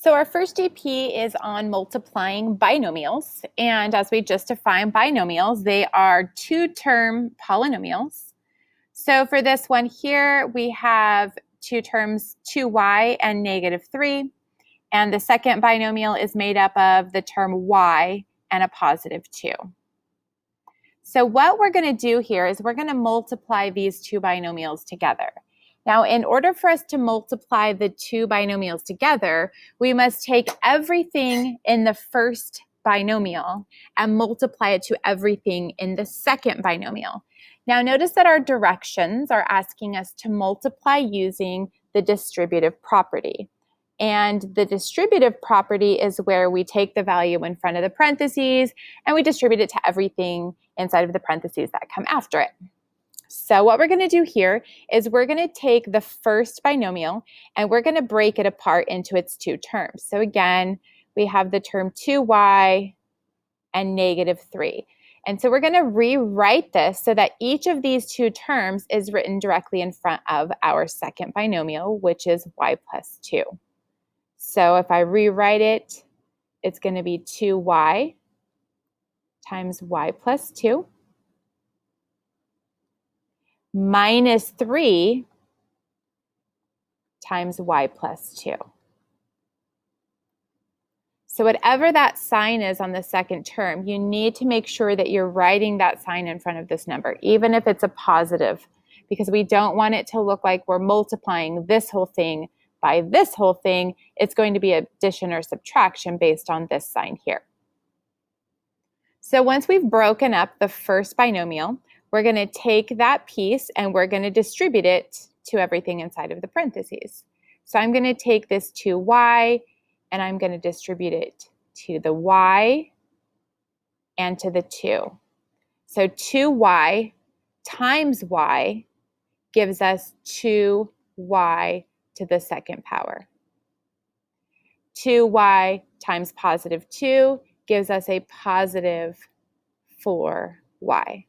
So our first GP is on multiplying binomials, and as we just defined binomials, they are two-term polynomials. So for this one here, we have two terms, 2y and -3, and the second binomial is made up of the term y and a +2. So what we're going to do here is we're going to multiply these two binomials together. Now, in order for us to multiply the two binomials together, we must take everything in the first binomial and multiply it to everything in the second binomial. Now, notice that our directions are asking us to multiply using the distributive property. And the distributive property is where we take the value in front of the parentheses and we distribute it to everything inside of the parentheses that come after it. So what we're going to do here is we're going to take the first binomial and we're going to break it apart into its two terms. So again, we have the term 2y and -3. And so we're going to rewrite this so that each of these two terms is written directly in front of our second binomial, which is y plus 2. So if I rewrite it, it's going to be 2y times y plus 2 minus 3 times y plus 2. So whatever that sign is on the second term, you need to make sure that you're writing that sign in front of this number, even if it's a positive, because we don't want it to look like we're multiplying this whole thing by this whole thing. It's going to be addition or subtraction based on this sign here. So once we've broken up the first binomial, we're going to take that piece and we're going to distribute it to everything inside of the parentheses. So I'm going to take this 2y and I'm going to distribute it to the y and to the 2. So 2y times y gives us 2y to the second power. 2y times +2 gives us a +4y.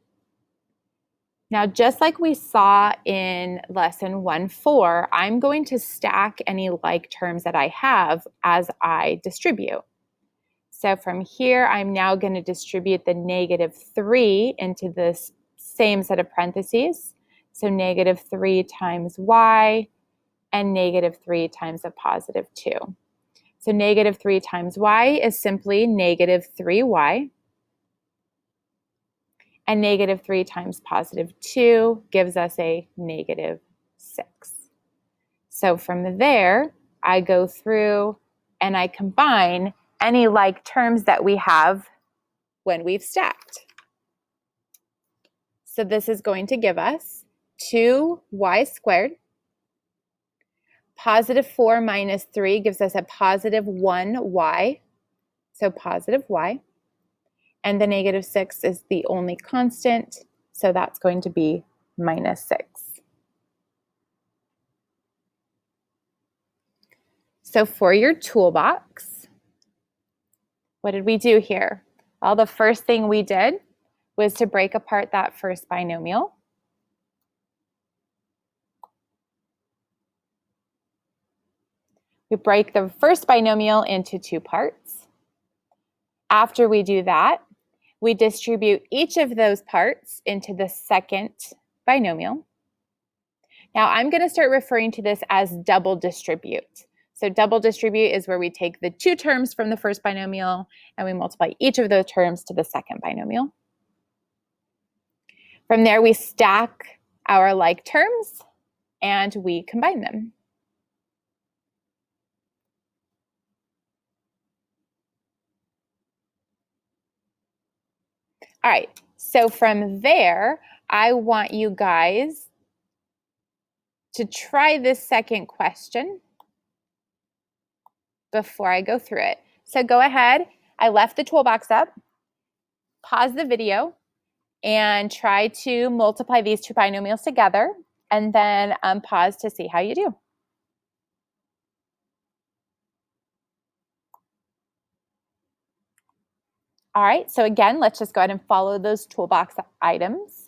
Now, just like we saw in lesson 1-4, I'm going to stack any like terms that I have as I distribute. So from here, I'm now going to distribute the -3 into this same set of parentheses. So -3 times y and -3 times a +2. So -3 times y is simply -3y. And -3 times +2 gives us a -6. So from there, I go through and I combine any like terms that we have when we've stacked. So this is going to give us 2y squared. +4 minus 3 gives us a +1y. So +y. And the -6 is the only constant, so that's going to be -6. So for your toolbox, what did we do here? Well, the first thing we did was to break apart that first binomial. We break the first binomial into two parts. After we do that, we distribute each of those parts into the second binomial. Now I'm going to start referring to this as double distribute. So double distribute is where we take the two terms from the first binomial and we multiply each of those terms to the second binomial. From there, we stack our like terms and we combine them. All right, so from there, I want you guys to try this second question before I go through it. So go ahead, I left the toolbox up, pause the video, and try to multiply these two binomials together, and then pause to see how you do. All right, so again, let's just go ahead and follow those toolbox items.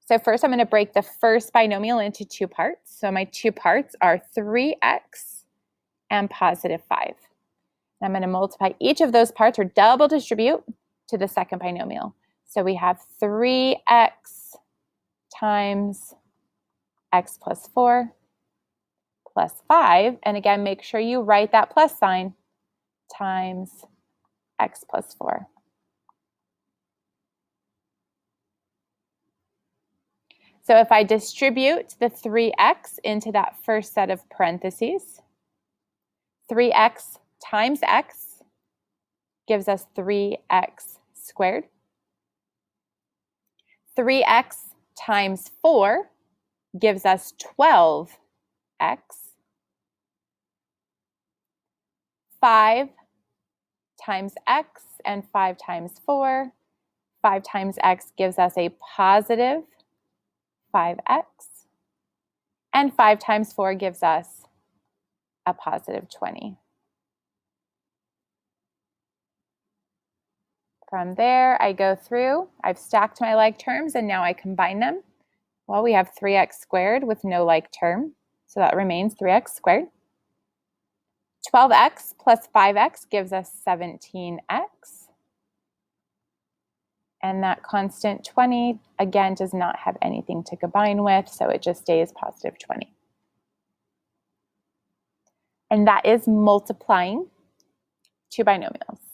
So first, I'm going to break the first binomial into two parts. So my two parts are 3x and +5. I'm going to multiply each of those parts, or double distribute, to the second binomial. So we have 3x times x plus 4 plus 5. And again, make sure you write that plus sign, times x plus 4. So if I distribute the 3x into that first set of parentheses, 3x times x gives us 3x squared. 3x times 4 gives us 12x. 5 times x and 5 times 4. 5 times x gives us a positive 5x. And 5 times 4 gives us a positive 20. From there, I go through, I've stacked my like terms, and now I combine them. Well, we have 3x squared with no like term, so that remains 3x squared. 12x plus 5x gives us 17x. And that constant 20, again, does not have anything to combine with, so it just stays positive 20. And that is multiplying two binomials.